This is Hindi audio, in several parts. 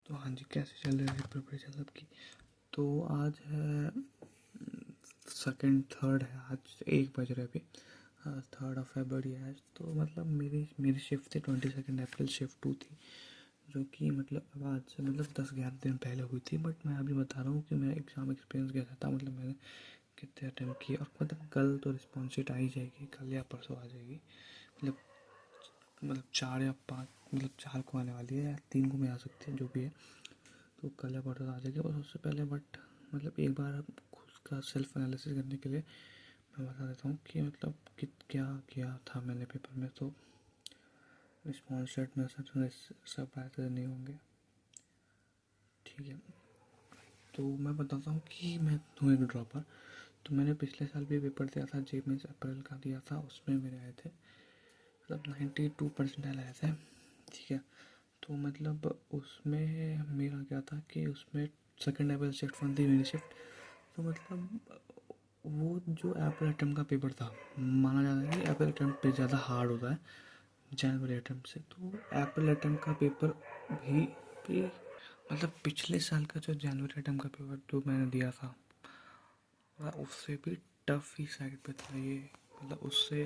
तो हाँ जी, कैसे चल रही है प्रिपरेशन सबकी। तो आज है सेकंड थर्ड है, आज 1 बज रहे अभी। 3 फरवरी है आज। तो मतलब मेरी शिफ्ट थी 22 अप्रैल, शिफ्ट 2 थी, जो कि मतलब अब आज से मतलब 10-11 दिन पहले हुई थी। बट मैं अभी बता रहा हूँ कि मेरा एग्ज़ाम एक्सपीरियंस कैसा था। मतलब मैंने कितने अटेम्प्ट किए, और मतलब कल तो रिस्पॉन्स शीट आ ही जाएगी, कल या परसों आ जाएगी। मतलब 4 या 5, मतलब 4 को आने वाली है या 3 को में आ सकती है, जो भी है। तो कल या परसों आ जाएगी। और उससे पहले बट मतलब एक बार खुद का सेल्फ एनालिसिस करने के लिए मैं बता देता हूँ कि मतलब क्या किया था मैंने पेपर में। तो रिस्पॉन्स शीट में सब ऐसे नहीं होंगे, ठीक है। तो मैं बताता हूँ कि मैं हूँ एक ड्रॉपर। तो मैंने पिछले साल भी पेपर दिया था, जेमेंस अप्रैल का दिया था। उसमें मेरे आए थे मतलब 92% आए थे, ठीक है। तो मतलब उसमें मेरा क्या था कि उसमें सेकंड लेवल शिफ्ट 1 थी मेरी शिफ्ट। तो मतलब वो जो एप्पल अटेम्प्ट का पेपर था, माना जाता है कि एप्पल अटेम्प्ट पे ज़्यादा हार्ड होता है जनवरी अटेम्प्ट से। तो एप्पल अटेम्प्ट का पेपर भी मतलब पिछले साल का जो जनवरी अटेम्प्ट का पेपर जो मैंने दिया था, उससे भी टफ ही साइड पे था ये। मतलब उससे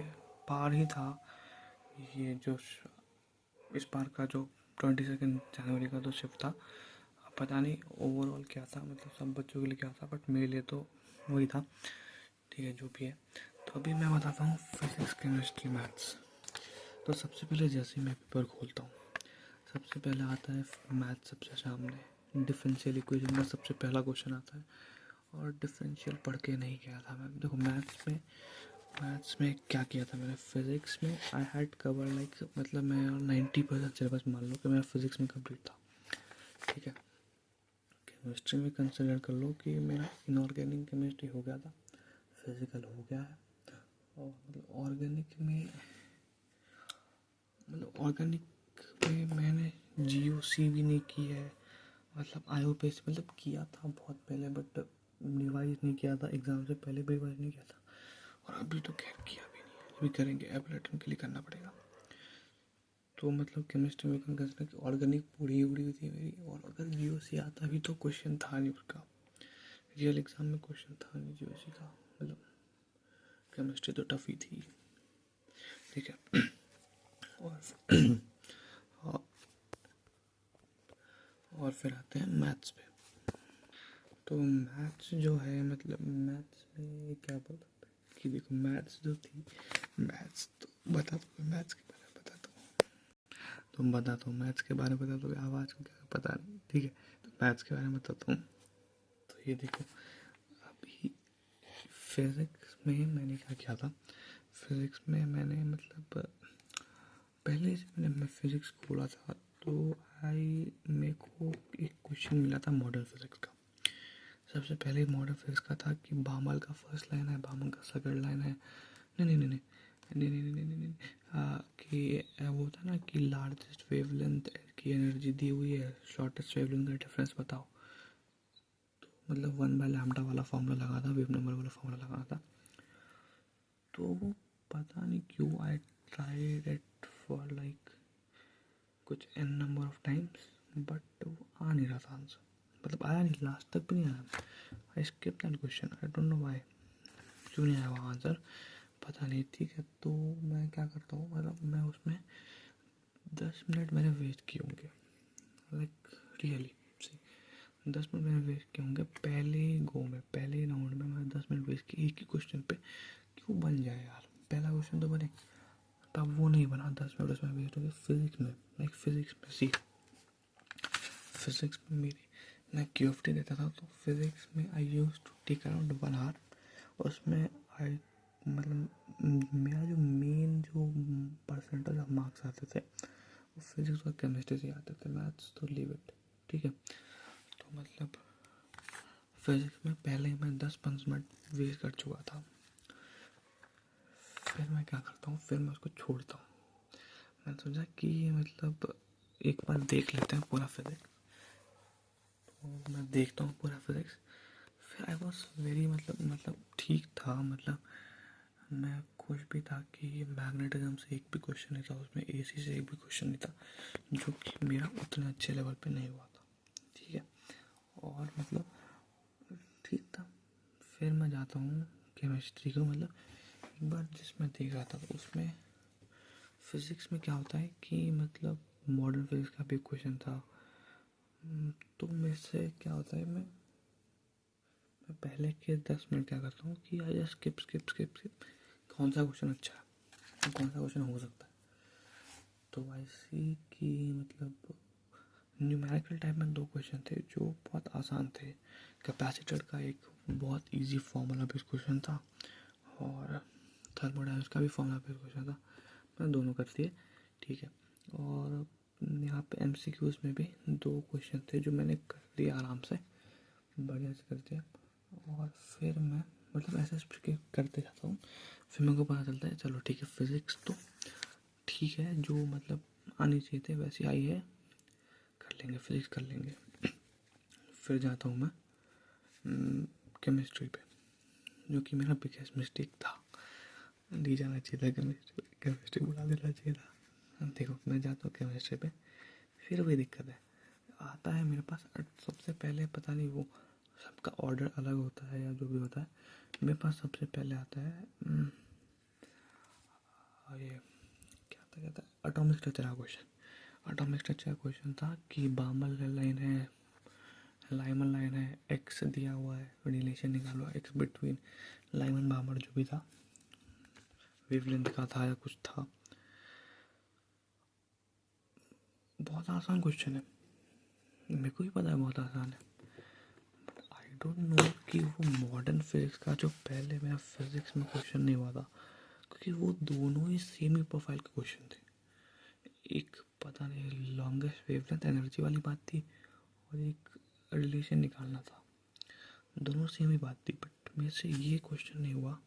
पार ही था ये जो इस बार का जो 22 जनवरी का जो शिफ्ट था। अब पता नहीं ओवरऑल क्या था, मतलब सब बच्चों के लिए क्या था, बट मेरे लिए तो वही था, ठीक है, जो भी है। तो अभी मैं बताता हूँ फिजिक्स, केमिस्ट्री, मैथ्स। तो सबसे पहले जैसे ही मैं पेपर खोलता हूँ, सबसे पहले आता है मैथ्स सबसे सामने। डिफरेंशियल इक्वेशन का सबसे पहला क्वेश्चन आता है, और डिफरेंशियल पढ़ के नहीं गया था मैं। देखो मैथ्स में क्या किया था मैंने, फिज़िक्स में आई हैड कवर लाइक, मतलब मैं 90% सिलेबस मान लो कि मेरा फिज़िक्स में कंप्लीट था, ठीक है। केमिस्ट्री में कंसिडर कर लो कि मेरा इनऑर्गेनिक केमिस्ट्री हो गया था, फिजिकल हो गया है। और मतलब ऑर्गेनिक में मैंने जीओसी भी नहीं की है। मतलब आईओपीएस मतलब किया था बहुत पहले, बट रिवाइज नहीं किया था, एग्ज़ाम से पहले भी रिवाइज नहीं किया था। और अभी तो खैर किया भी नहीं है, अभी करेंगे, एप्लेटन के लिए करना पड़ेगा। तो मतलब केमिस्ट्री में कंसिडर कि ऑर्गेनिक पूरी उड़ी हुई थी मेरी। और अगर जीओसी आता भी तो क्वेश्चन था नहीं उसका, रियल एग्ज़ाम में क्वेश्चन था नहीं जीओसी का। मतलब केमिस्ट्री तो टफ ही थी, ठीक है। और और फिर आते हैं मैथ्स पे। तो मैथ्स जो है, मतलब मैथ्स में क्या बोल सकते हैं कि देखो मैथ्स जो थी, मैथ्स तो बता दो, मैथ्स के बारे में बताता हूँ, तुम बताता हूँ मैथ्स के बारे में बता दो, आवाज़ को क्या पता नहीं, ठीक है। तो मैथ्स के बारे में बताता हूँ। तो ये देखो, अभी फिज़िक्स में मैंने क्या किया था। फिज़िक्स में मैंने मतलब पहले से मैं फिज़िक्स खोला था, तो मेरे को एक क्वेश्चन मिला था मॉडल फिज़िक्स का। सबसे पहले मॉडल फिज़िक्स का था कि बामल का फर्स्ट लाइन है, बामल का सेकंड लाइन है। नहीं नहीं नहीं नहीं नहीं नहीं नहीं नहीं नहीं कि वो था ना कि लार्जेस्ट वेवलेंथ की एनर्जी दी हुई है, शॉर्टेस्ट वेवलेंथ का डिफरेंस बताओ। तो मतलब 1/λ वाला फॉर्मूला लगा था, वेव नंबर वाला फॉर्मूला लगा था। तो वो पता नहीं क्यों I tried it for like कुछ n number of times, but वो आ नहीं रहा था आंसर। मतलब आया नहीं, लास्ट तक भी नहीं आया। I skip that question, I don't know why, क्यों नहीं आया वो आंसर, पता नहीं, ठीक है। तो मैं क्या करता हूँ, मतलब मैं उसमें 10 मिनट मैंने वेस्ट किए होंगे, लाइक रियली सी 10 मिनट मैंने वेस्ट किए होंगे पहले राउंड में मैं 10 मिनट वेस्ट किए एक ही क्वेश्चन पे। क्यों बन जाए यार, पहला क्वेश्चन तो बने, तब वो नहीं बना। 10 मिनट उसमें वेस्ट हो गए। फिजिक्स में लाइक फिजिक्स में मेरी मैं क्यूएफटी देता था, तो फिजिक्स में I use to take around 1 hour. उसमें आई मतलब मेरा जो मेन जो परसेंटेज ऑफ मार्क्स आते थे वो फिजिक्स और केमिस्ट्री से आते थे, मैथ्स तो लीव इट, ठीक है। तो मतलब फिजिक्स में पहले मैं 10-15 मिनट वेस्ट कर चुका था। फिर मैं क्या करता हूँ, फिर मैं उसको छोड़ता हूँ। मैंने सोचा कि मतलब एक बार देख लेते हैं पूरा फिजिक्स। तो मैं देखता हूँ पूरा फिजिक्स। फिर आई वॉज वेरी मतलब ठीक था, मतलब मैं खुश भी था कि मैग्नेटिज्म से एक भी क्वेश्चन नहीं था उसमें, एसी से एक भी क्वेश्चन नहीं था, जो कि मेरा उतने अच्छे लेवल पे नहीं हुआ था, और मतलब ठीक था। फिर मैं जाता हूँ केमिस्ट्री को, मतलब एक बार जिसमें देख रहा था उसमें फिज़िक्स में क्या होता है कि मतलब मॉडर्न फिज़िक्स का भी क्वेश्चन था। तो मेरे से क्या होता है, मैं पहले के 10 मिनट क्या करता हूँ कि I just skip skip skip skip, कौन सा क्वेश्चन अच्छा है, कौन सा क्वेश्चन हो सकता है। तो आई सी कि मतलब न्यूमेरिकल टाइप में 2 क्वेश्चन थे जो बहुत आसान थे। कैपेसिटर का एक बहुत इजी फॉर्मूला बेस्ड क्वेश्चन था और थर्मोडायनामिक्स का भी फॉर्मूला बेस्ड क्वेश्चन था। मैंने दोनों कर दिए, ठीक है। और यहाँ पे एमसीक्यूज में भी 2 क्वेश्चन थे जो मैंने कर दिए आराम से, बढ़िया से कर दिया। और फिर मैं मतलब ऐसे स्पीड करते जाता हूँ। फिर मेरे को पता चलता है चलो ठीक है, फिज़िक्स तो ठीक है, जो मतलब आनी चाहिए थे वैसी आई है, कर लेंगे फिज़िक्स कर लेंगे। फिर जाता हूँ मैं केमिस्ट्री पे, जो कि मेरा बिगेस्ट मिस्टेक था। नहीं जाना चाहिए था केमिस्ट्री, केमिस्ट्री बुला देना चाहिए था। देखो मैं जाता हूँ केमिस्ट्री पे, फिर वही दिक्कत है, आता है मेरे पास सबसे पहले, पता नहीं वो सबका ऑर्डर अलग होता है या जो भी होता है, मेरे पास सबसे पहले आता है ये क्या था, कहता है एटॉमिक स्ट्रक्चर का क्वेश्चन। एटॉमिक स्ट्रक्चर का क्वेश्चन था कि बामल लाइन है, लाइमन लाइन है, एक्स दिया हुआ है, रिलेशन निकालो एक्स बिटवीन लाइमन बामर जो भी था, वेवलेंथ का था या कुछ था। बहुत आसान क्वेश्चन है, मेरे को ही पता है बहुत आसान है, बट आई डोंट नो कि वो मॉडर्न फिजिक्स का जो पहले मेरा फिजिक्स में क्वेश्चन नहीं हुआ था, क्योंकि वो दोनों ही सेम ही प्रोफाइल के क्वेश्चन थे। एक पता नहीं लॉन्गेस्ट वेवलेंथ एनर्जी वाली बात थी और एक रिलेशन निकालना था, दोनों सेम ही बात थी, बट मेरे से ये क्वेश्चन नहीं हुआ।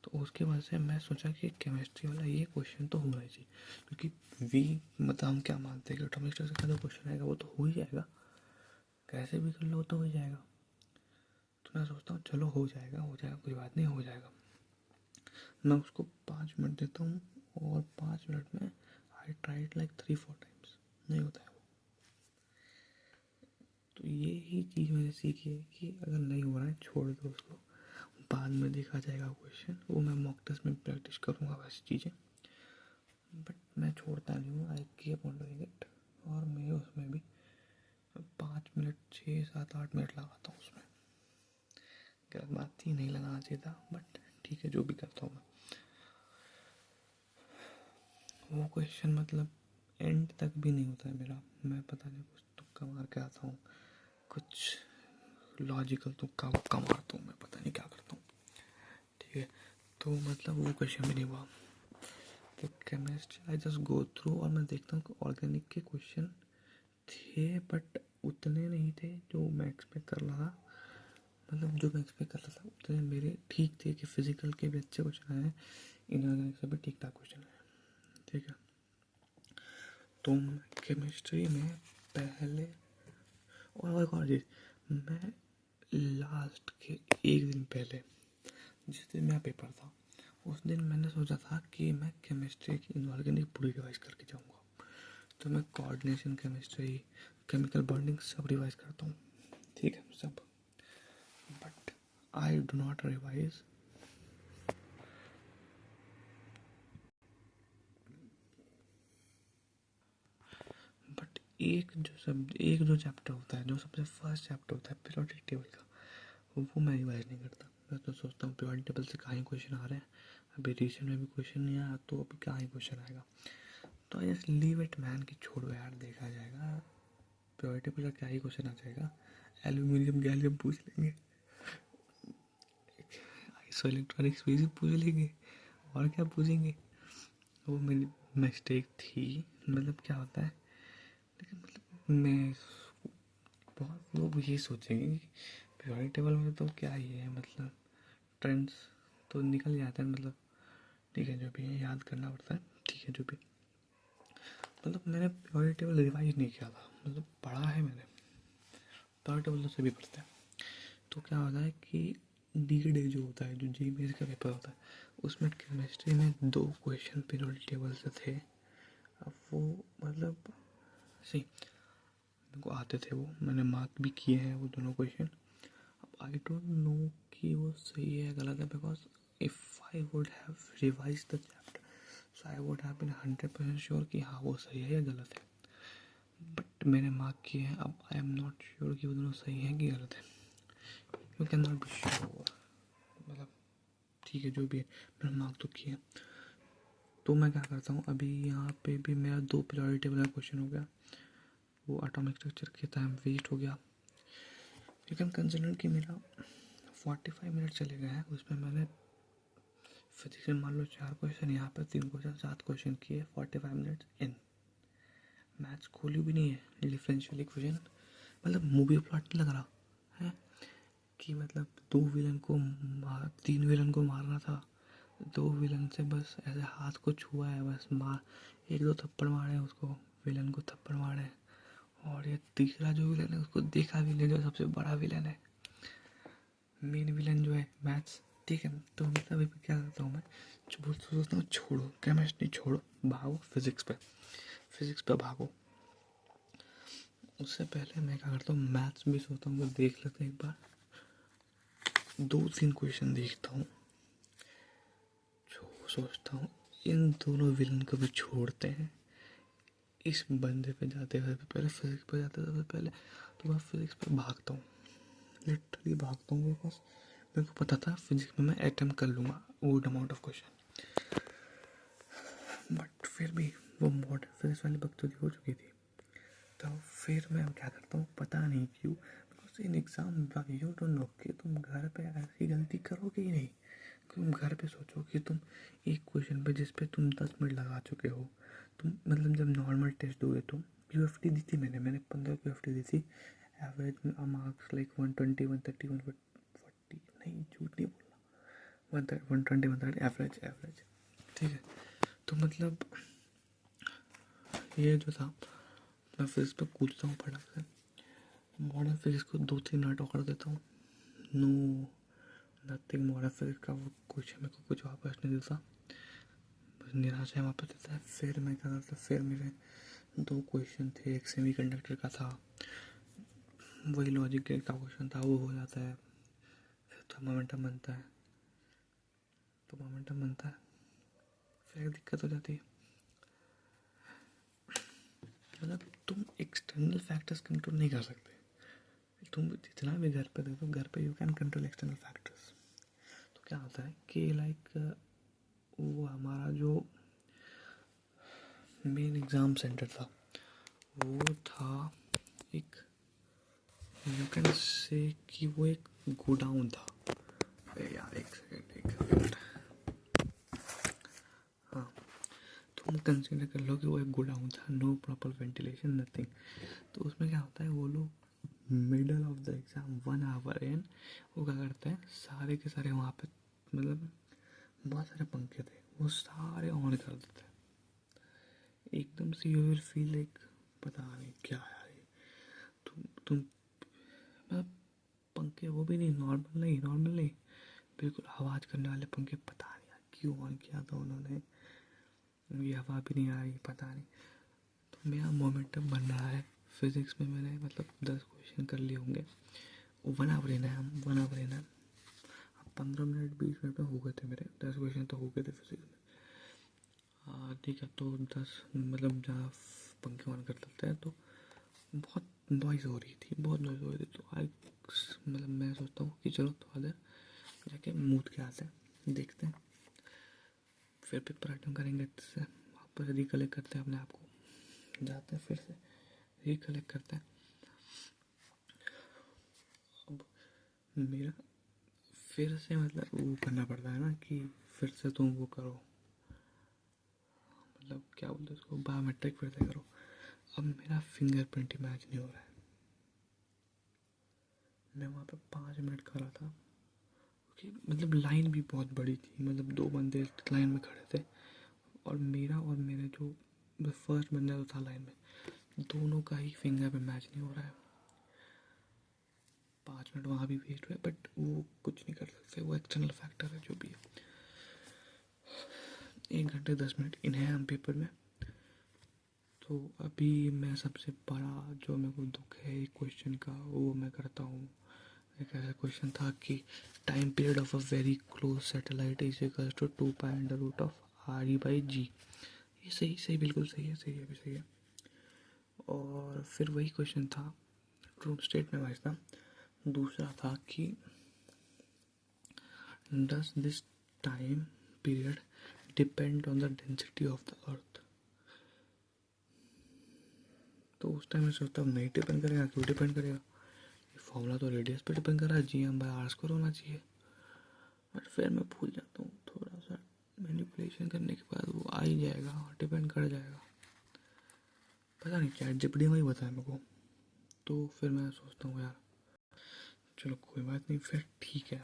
तो उसके वजह से मैं सोचा कि केमिस्ट्री वाला ये क्वेश्चन तो होना ही चाहिए, क्योंकि वी मतलब हम क्या मानते हैं कि एटॉमिक स्ट्रक्चर का जो क्वेश्चन आएगा वो तो हो ही जाएगा, कैसे भी कर लो तो हो ही जाएगा। तो मैं सोचता हूँ चलो हो जाएगा हो जाएगा, कोई बात नहीं हो जाएगा। मैं उसको 5 मिनट देता हूँ और 5 मिनट में आई ट्राइड लाइक 3-4 टाइम्स, नहीं होता है वो। तो ये ही चीज़ मैंने सीखी है कि अगर नहीं हो रहा है छोड़ दो उसको, बाद में देखा जाएगा क्वेश्चन, वो मैं मॉक टेस्ट में प्रैक्टिस करूँगा वैसी चीज़ें, बट मैं छोड़ता नहीं हूँ, I keep on doing it. और मैं उसमें भी 5 मिनट 6-7-8 मिनट लगाता हूँ उसमें, गलत बात ही नहीं लगाना चाहिए था, बट ठीक है जो भी करता हूँ मैं। वो क्वेश्चन मतलब एंड तक भी नहीं होता है मेरा, मैं पता नहीं कुछ तुक्का मार के आता हूँ, कुछ लॉजिकल तुक्का वक्का मारता हूँ, मैं पता नहीं क्या करता हूँ, ठीक है। तो मतलब वो क्वेश्चन भी नहीं हुआ। तो chemistry I just go through और मैं देखता हूँ कि ऑर्गेनिक के क्वेश्चन थे, बट उतने नहीं थे जो मैं एक्सपेक्ट कर रहा था। मतलब जो मैं एक्सपेक्ट कर रहा था उतने मेरे ठीक थे, कि फिजिकल के भी अच्छे क्वेश्चन आए हैं, इनऑर्गेनिक से भी ठीक ठाक क्वेश्चन आए, ठीक है। तो केमिस्ट्री में पहले और एक और चीज़, मैं लास्ट के एक दिन पहले जिस दिन मेरा पेपर था उस दिन मैंने सोचा था कि मैं केमिस्ट्री की इनऑर्गेनिक पूरी रिवाइज करके जाऊँगा। तो मैं कोऑर्डिनेशन केमिस्ट्री, केमिकल बॉन्डिंग सब रिवाइज करता हूँ, ठीक है सब, but I do not revise but एक जो चैप्टर होता है, जो सबसे फर्स्ट चैप्टर होता है पीरियोडिक टेबल का, वो मैं रिवाइज नहीं करता। मैं तो सोचता हूँ पीरियोडिक टेबल से कहाँ ही क्वेश्चन आ रहे हैं, अभी रिसेंट में भी क्वेश्चन नहीं आया तो अभी कहाँ ही क्वेश्चन आएगा। तो I just leave it man, कि छोड़ो यार देखा जाएगा, पीरियोडिक टेबल का क्या ही क्वेश्चन आ जाएगा, एल्यूमिनियम गैलियम पूछ लेंगे, आइसो इलेक्ट्रॉनिक्स भी पूछ लेंगे, और क्या पूछेंगे। वो मेरी मिस्टेक थी, मतलब क्या होता है, लेकिन मतलब मैं, बहुत लोग ये सोचेंगे कि पीरियोडिक टेबल में तो क्या ही है, मतलब ट्रेंड्स तो निकल जाते हैं, मतलब ठीक है जो भी है याद करना पड़ता है, ठीक है जो भी। मतलब मैंने पीरियोडिक टेबल रिवाइज नहीं किया था, मतलब पढ़ा है मैंने, पीरियोडिक टेबल तो सभी पढ़ते हैं। तो क्या होता है कि डी डे जो होता है, जो जी मेज का पेपर होता है, उसमें केमिस्ट्री में 2 क्वेश्चन पीरियोडिक टेबल से थे। अब वो मतलब सही, मेरे को आते थे, वो मैंने मार्क भी किए हैं वो दोनों क्वेश्चन। अब आई डोंट नो कि वो सही है गलत है, because if I would have revise the chapter so I would have been 100% sure कि हाँ वो सही है या गलत है। बट मैंने मार्क किए हैं, अब आई एम नॉट श्योर कि वो दोनों सही हैं कि गलत है। You can not be sure, मतलब ठीक है जो भी है, मैंने मार्क तो किया। तो मैं क्या करता हूँ, अभी यहाँ पे भी मेरा 2 पीरियोडिक टेबल का क्वेश्चन हो गया, वो एटॉमिक स्ट्रक्चर के टाइम वेस्ट हो गया। यू कैन कंसिडर कि मेरा 45 मिनट चले गए हैं, उसमें मैंने फिजिक्स में मान लो 4 क्वेश्चन, यहाँ पे 3 क्वेश्चन, 7 क्वेश्चन किए, 45 मिनट्स इन। मैथ्स खोली भी नहीं है, डिफरेंशियल इक्वेशन, मतलब मूवी प्लॉट नहीं लग रहा है कि मतलब 3 विलन को मारना था, 2 विलन से बस ऐसे हाथ को छुआ है, बस मार 1-2 थप्पड़ मारे उसको, विलन को थप्पड़ मारे, और ये तीसरा जो विलन है उसको देखा भी नहीं, जो सबसे बड़ा विलन है, मेन विलन जो है मैथ्स। ठीक है, तो मतलब अभी क्या करता हूँ मैं, सोचता हूँ छोड़ो केमिस्ट्री, छोड़ो, भागो फिजिक्स पे भागो। उससे पहले मैं क्या करता हूँ, मैथ्स भी सोचता हूँ देख लेते हैं एक बार, 2-3 क्वेश्चन देखता हूँ, सोचता हूँ इन दोनों विलन को भी छोड़ते हैं, इस बंदे पे जाते हुए पहले फिजिक्स पे जाते हुए पहले, तो मैं फिजिक्स पे भागता हूँ, लिटरली भागता हूँ, बिकॉज मेरे को पता था फिजिक्स में मैं अटेम्प्ट कर लूँगा good amount of question. But फिर भी वो मॉडर्न फिजिक्स वाली बकचोदी हो चुकी थी, तो फिर मैं क्या करता हूँ पता नहीं क्यों, because in exam you don't know कि तुम घर पे ऐसी गलती करोगे ही नहीं। तुम घर पे सोचो कि तुम एक क्वेश्चन पे जिस पे तुम 10 मिनट लगा चुके हो, तुम मतलब जब नॉर्मल टेस्ट दोगे, तुम QFT दी थी, मैंने 15 QFT दी थी, एवरेज मार्क्स लाइक 120 130 140, नहीं झूठ नहीं बोलना, 120 130 एवरेज। ठीक है, तो मतलब ये जो था, मैं फिजिक्स पे कूदता हूँ फटाक से, मॉडर्न फिजिक्स को 2-3 मिनट और कर देता हूँ, नो नथिंग, मॉडर्न फिजिक्स का वो कुछ मेरे को कुछ वापस नहीं देता, बस निराशा वापस देता है। फिर मैं क्या करता, फिर मेरे 2 क्वेश्चन थे, एक सेमीकंडक्टर का था, वही लॉजिक गेट का क्वेश्चन था, वो हो जाता है, फिर तो मोमेंटम बनता है, फिर एक दिक्कत हो जाती है, मतलब तुम एक्सटर्नल फैक्टर्स कंट्रोल नहीं कर सकते, तुम जितना भी घर पे देखो, घर पे you can control external factors. तो क्या होता है कि लाइक वो हमारा जो मेन एग्ज़ाम सेंटर था, वो था एक, यू कैन से कि वो एक गोडाउन था। अरे यार एक सेकेंड, हाँ, तुम कंसिडर कर लो कि वो एक गोडाउन था, नो प्रॉपर वेंटिलेशन नथिंग। तो उसमें क्या होता है, वो लोग middle of the exam 1 hour in, वो क्या करते हैं, सारे के सारे वहाँ पे, मतलब बहुत सारे पंखे थे, वो सारे ऑन कर देते हैं, एकदम से यू विल फील लाइक पता नहीं क्या है ये, तुम मतलब पंखे वो भी नहीं, नॉर्मल नहीं, बिल्कुल आवाज़ करने वाले पंखे, पता नहीं यार क्यों ऑन किया था उन्होंने, ये हवा भी नहीं आ रही, पता नहीं। तो मेरा मोमेंटम बन रहा है फिज़िक्स में, मैंने मतलब 10 क्वेश्चन कर लिए होंगे, 1 आवर इन है, अब 15 मिनट 20 मिनट में हो गए थे मेरे 10 क्वेश्चन, तो हो गए थे फिजिक्स में। ठीक है, तो 10 मतलब जहाँ पंखे ऑन कर लेते हैं, तो बहुत नॉइज़ हो रही थी, तो आज मतलब मैं सोचता हूँ कि चलो थोड़ा देर जाके मूड के आते हैं, देखते हैं, फिर पेपर अटेम्प्ट करेंगे, इससे वापस रिकलेक्ट करते हैं अपने आप को, जाते हैं फिर से रिकलेक्ट करते हैं। अब मेरा फिर से मतलब वो करना पड़ता है ना कि फिर से तुम वो करो, मतलब क्या बोलते हैं उसको, बायोमेट्रिक फिर से करो। अब मेरा फिंगरप्रिंट ही मैच नहीं हो रहा है, मैं वहाँ पे 5 मिनट खड़ा था, क्योंकि मतलब लाइन भी बहुत बड़ी थी, मतलब 2 बंदे लाइन में खड़े थे, और मेरा और मेरे जो फर्स्ट बंदा जो था लाइन में, दोनों का ही फिंगर पे मैच नहीं हो रहा है। 5 मिनट वहाँ भी वेस्ट हुए, बट वो कुछ नहीं कर सकते, वो एक्सटर्नल फैक्टर है जो भी है। 1 घंटे 10 मिनट इन है हम पेपर में, तो अभी मैं सबसे बड़ा जो मेरे को दुख है एक क्वेश्चन का वो मैं करता हूँ। एक ऐसा क्वेश्चन था कि time period of a very close satellite is equal to 2 π√r/g। ये सही सही बिल्कुल सही है, सही है, अभी सही है। और फिर वही क्वेश्चन था, रूम स्टेट में वाइज था। दूसरा था कि does this time period depend on the density of the earth. तो उस टाइम में सोचता हूँ नहीं डिपेंड करेगा, क्यों डिपेंड करेगा, ये फॉर्मूला तो रेडियस पे डिपेंड कर रहा है, Gm/r² होना चाहिए। बट फिर मैं भूल जाता हूँ, थोड़ा सा मैनिपुलेशन करने के बाद वो आ ही जाएगा, डिपेंड कर जाएगा। पता नहीं क्या ChatGPT में ही बताया मेरे को। तो फिर मैं सोचता हूँ यार चलो कोई बात नहीं, फिर ठीक है,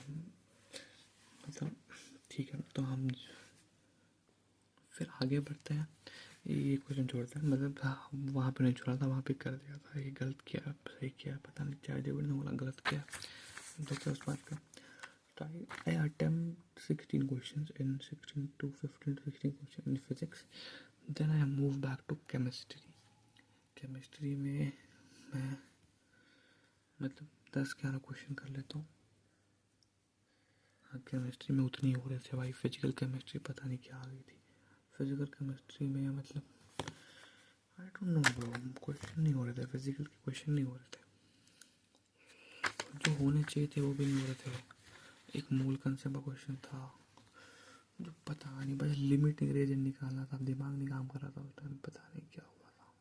मतलब ठीक है, तो हम फिर आगे बढ़ते हैं। ये क्वेश्चन छोड़ते हैं, मतलब हाँ वहाँ पे नहीं छोड़ा था, वहाँ पे कर दिया था, ये गलत किया सही किया पता नहीं, ChatGPT ने बोला गलत किया, देखते उस बात का। So I attempt 16 questions in 16 to 15 to 16 questions in physics. Then I move back to chemistry. Chemistry में मैं मतलब 10-11 क्वेश्चन कर लेता हूँ। हाँ केमिस्ट्री में उतनी हो रहे थे भाई, फिजिकल केमिस्ट्री पता नहीं क्या आ गई थी। फिजिकल केमिस्ट्री में मतलब I don't know bro, question नहीं हो रहे थे, फिजिकल के क्वेश्चन नहीं हो रहे थे, जो होने चाहिए थे वो भी नहीं हो रहे थे। एक मोल कंसेप्ट का क्वेश्चन था जो पता नहीं, बस लिमिटिंग रीजन निकालना था, दिमाग नहीं काम कर रहा था उस टाइम, पता नहीं क्या हुआ था।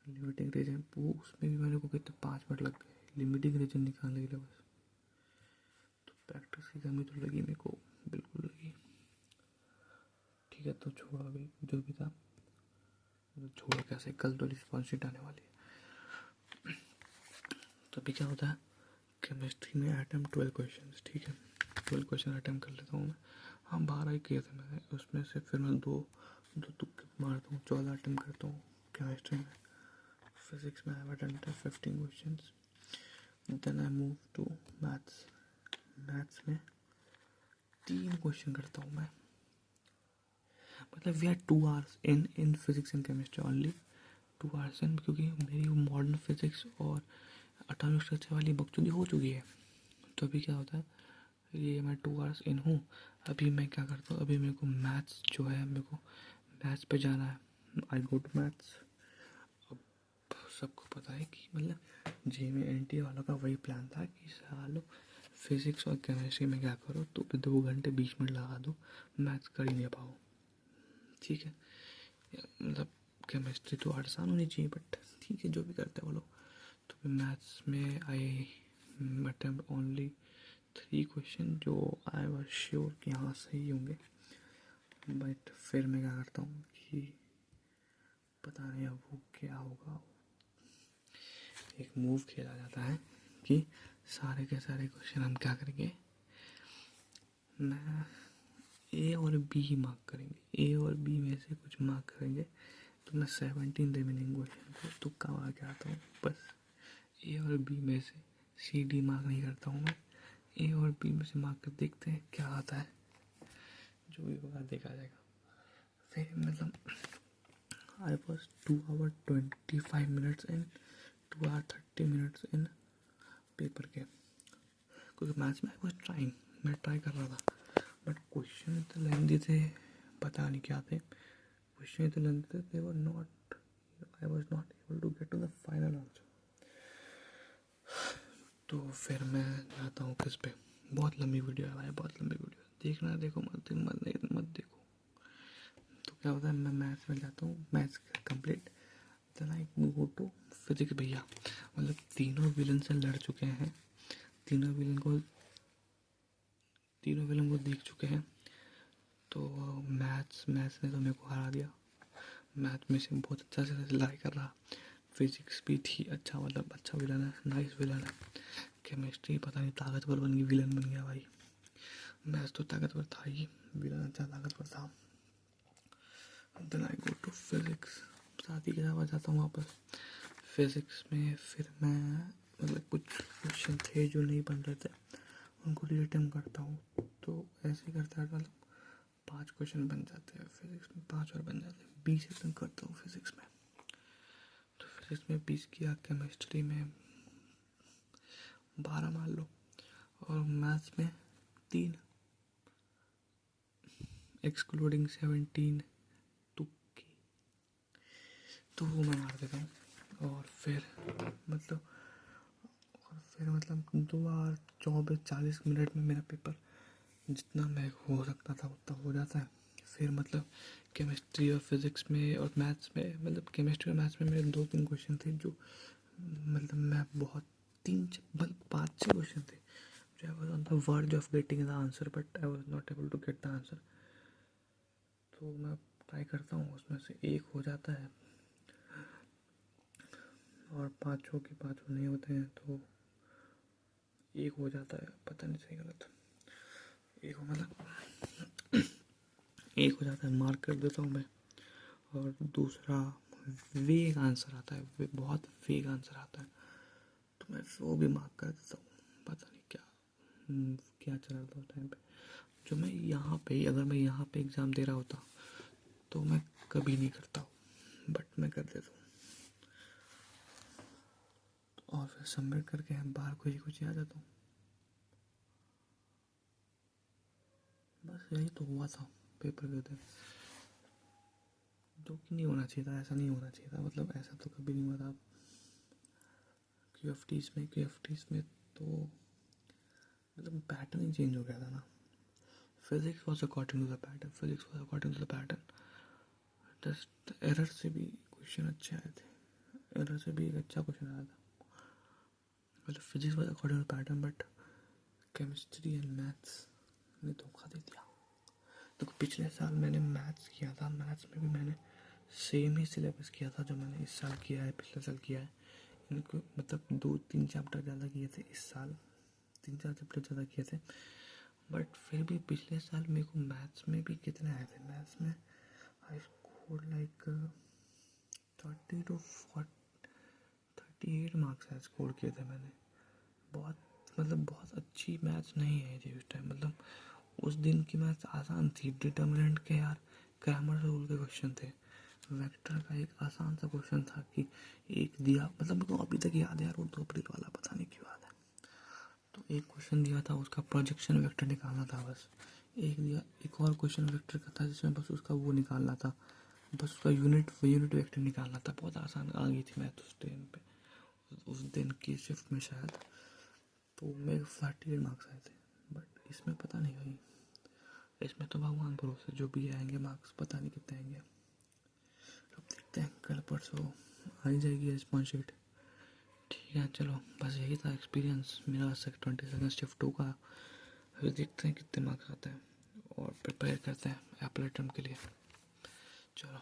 लिमिटिंग रीजन वो उसमें भी मेरे को कितने 5 मिनट लग गए लिमिटिंग रीजन निकालने के लिए बस। तो प्रैक्टिस की कमी तो लगी मेरे को, बिल्कुल लगी। ठीक है तो छोड़ो अभी जो भी था, छोड़ो कैसे, कल तो रिस्पॉन्स शीट आने वाली है। तो अभी क्या होता है केमिस्ट्री में अटेम्प्ट 12 क्वेश्चन, ठीक है 12 क्वेश्चन अटेम्प्ट कर लेता हूँ मैं। हाँ 12 ही किए थे मैंने, उसमें से फिर मैं दो दो तुक्के मारता हूँ, 14 अटेम्प्ट करता हूँ केमिस्ट्री में। फिजिक्स में I have attempted 15 questions. Then I move to maths. Maths में 3 क्वेश्चन करता हूँ मैं, मतलब we are 2 hours in physics and chemistry only 2 hours in, क्योंकि मेरी मॉडर्न फिजिक्स और एटॉमिक स्ट्रक्चर वाली बकचोदी हो चुकी है। तो अभी क्या होता है, ये मैं 2 hours इन हूँ। अभी मैं क्या करता हूँ, अभी मेरे को मैथ्स जो है, मेरे को मैथ्स पे जाना है, आई गो टू मैथ्स। अब सबको पता है कि मतलब JMNT वालों का वही प्लान था कि सालों फिजिक्स और केमिस्ट्री में क्या करो, तो 2 घंटे 20 मिनट लगा दो, मैथ्स कर ही नहीं पाओ। ठीक है मतलब केमिस्ट्री तो आसान होनी चाहिए, बट ठीक है जो भी करते हैं वो लोग। तो मैथ्स में आई अटेम्प्ट ओनली 3 क्वेश्चन जो आई वाज श्योर कि हाँ सही होंगे। बट फिर मैं क्या करता हूँ कि पता नहीं अब वो क्या होगा, एक मूव खेला जाता है कि सारे के सारे क्वेश्चन हम क्या करेंगे, मैं A और B ही मार्क करेंगे, A और B में से कुछ मार्क करेंगे। तो मैं 17 रिमेनिंग क्वेश्चन को तुक्का मार के आता हूँ, बस A और B में से C D मार्क नहीं करता हूँ मैं, A और B में से मार्क कर देखते हैं क्या आता है, जो भी होगा देखा जाएगा। फिर मतलब I was 2 hours 25 minutes in, 2 hours 30 minutes in paper के, क्योंकि मैथ्स में आई वॉज ट्राइंग, मैं ट्राई कर रहा था, बट क्वेश्चन इतने लेंदी थे, पता नहीं क्या थे क्वेश्चन इतने लेंदी थे, they were not, I was not able to get to the final answer. तो फिर मैं जाता हूँ किस पे, बहुत लंबी वीडियो है भाई, बहुत लंबी वीडियो, देखना देखो मत मत देखो। तो क्या होता है, मैं मैथ्स में जाता हूँ, maths complete, then I go to physics. भैया मतलब तीनों विलन से लड़ चुके हैं, तीनों विलन को देख चुके हैं। तो मैथ्स ने तो मेरे को हरा दिया, मैथ में से बहुत अच्छा से लड़ाई कर रहा। फिजिक्स भी थी अच्छा, मतलब अच्छा विलन है, नाइस विलन है। केमिस्ट्री पता नहीं ताकतवर बन गई, विलन बन गया भाई। मैथ्स तो ताकतवर था ही, विलन अच्छा ताकतवर था। Then I go to physics, शादी के साथ जाता हूँ वापस। फिजिक्स में फिर मैं मतलब कुछ क्वेश्चन थे जो नहीं बन रहे थे, उनको रीअटेम्प्ट करता हूँ। तो ऐसे ही करता है, मतलब 5 क्वेश्चन बन जाते हैं, फिजिक्स में 5 और बन जाते हैं, 20 अटेम्प्ट करता हूँ फिजिक्स में। तो फिजिक्स में 20 किया, केमिस्ट्री में 12 मान लो, और मैथ्स में 3 एक्सक्लूडिंग 17 तुक्के, तो वो मैं मार देता हूँ। और फिर मतलब 2 और 24 40 मिनट में मेरा पेपर जितना मैं हो सकता था उतना हो जाता है। फिर मतलब केमिस्ट्री और फिज़िक्स में और मैथ्स में, मतलब केमिस्ट्री और मैथ्स में मेरे 2-3 क्वेश्चन थे जो मतलब मैं बहुत 5-6 क्वेश्चन थे जो I was on the verge of getting the answer, but I was not able to get the answer. तो मैं ट्राई करता हूँ, उसमें से एक हो जाता है और 5 के 5 नहीं होते हैं, तो एक हो जाता है, पता नहीं सही गलत, एक हो मतलब एक हो जाता है, मार्क कर देता हूँ मैं। और दूसरा वेग आंसर आता है, बहुत वेग आंसर आता है, तो मैं वो भी मार्क कर देता हूँ। पता नहीं क्या चल रहा था उस टाइम पे, जो मैं यहाँ पे, अगर मैं यहाँ पे एग्ज़ाम दे रहा होता तो मैं कभी नहीं करता हूँ, बट मैं कर देता हूँ। और फिर सबमिट करके बाहर कुछ आ जाता हूँ। बस यही तो हुआ था पेपर के दिन, जो कि नहीं होना चाहिए था, ऐसा नहीं होना चाहिए था, मतलब ऐसा तो कभी नहीं हुआ था। क्यूएफटीज़ में तो मतलब पैटर्न ही चेंज हो गया था ना। Physics was according to the pattern, just error से भी क्वेश्चन अच्छे आए थे, एरर से भी एक अच्छा क्वेश्चन आया था। मतलब physics was according to pattern, but chemistry and maths ने धोखा दे दिया। देखो पिछले साल मैंने मैथ्स किया था, मैथ्स में भी मैंने सेम ही सिलेबस किया था जो मैंने इस साल किया है, पिछले साल किया है। इनको मतलब 2-3 चैप्टर ज़्यादा किए थे इस साल, 3-4 चैप्टर ज़्यादा किए थे, बट फिर भी पिछले साल मेरे को मैथ्स में भी कितने आए थे। मैथ्स में I score like 30 to 38 marks score किए थे मैंने। बहुत अच्छी मैथ्स नहीं है जी उस टाइम, मतलब उस दिन की मैथ्स आसान थी। डिटर्मिनेंट के यार ग्रामर रूल के क्वेश्चन थे, वेक्टर का एक आसान सा क्वेश्चन था कि एक दिया, मतलब मेरे को अभी तक याद है यार, वो 2 अप्रैल वाला, पता नहीं क्यों याद है। तो एक क्वेश्चन दिया था, उसका प्रोजेक्शन वेक्टर निकालना था बस। एक और क्वेश्चन वेक्टर का था जिसमें बस उसका वो निकालना था, बस उसका यूनिट वेक्टर निकालना था। बहुत आसान आ गई थी मैथ उस टाइम पे, उस दिन की शिफ्ट में शायद। तो मेरे 38 मार्क्स आए थे, बट इसमें पता नहीं भाई, इसमें तो भगवान भरोसे, जो भी आएंगे मार्क्स पता नहीं कितने आएंगे। अब देखते हैं, कल परसों आ ही जाएगी रिस्पॉन्स शीट। ठीक है चलो, बस यही था एक्सपीरियंस मेरा। 22 शिफ्ट होगा, फिर देखते हैं कितने मार्क्स आते हैं और प्रिपेयर करते हैं एप्पल अटेम्प्ट के लिए। चलो।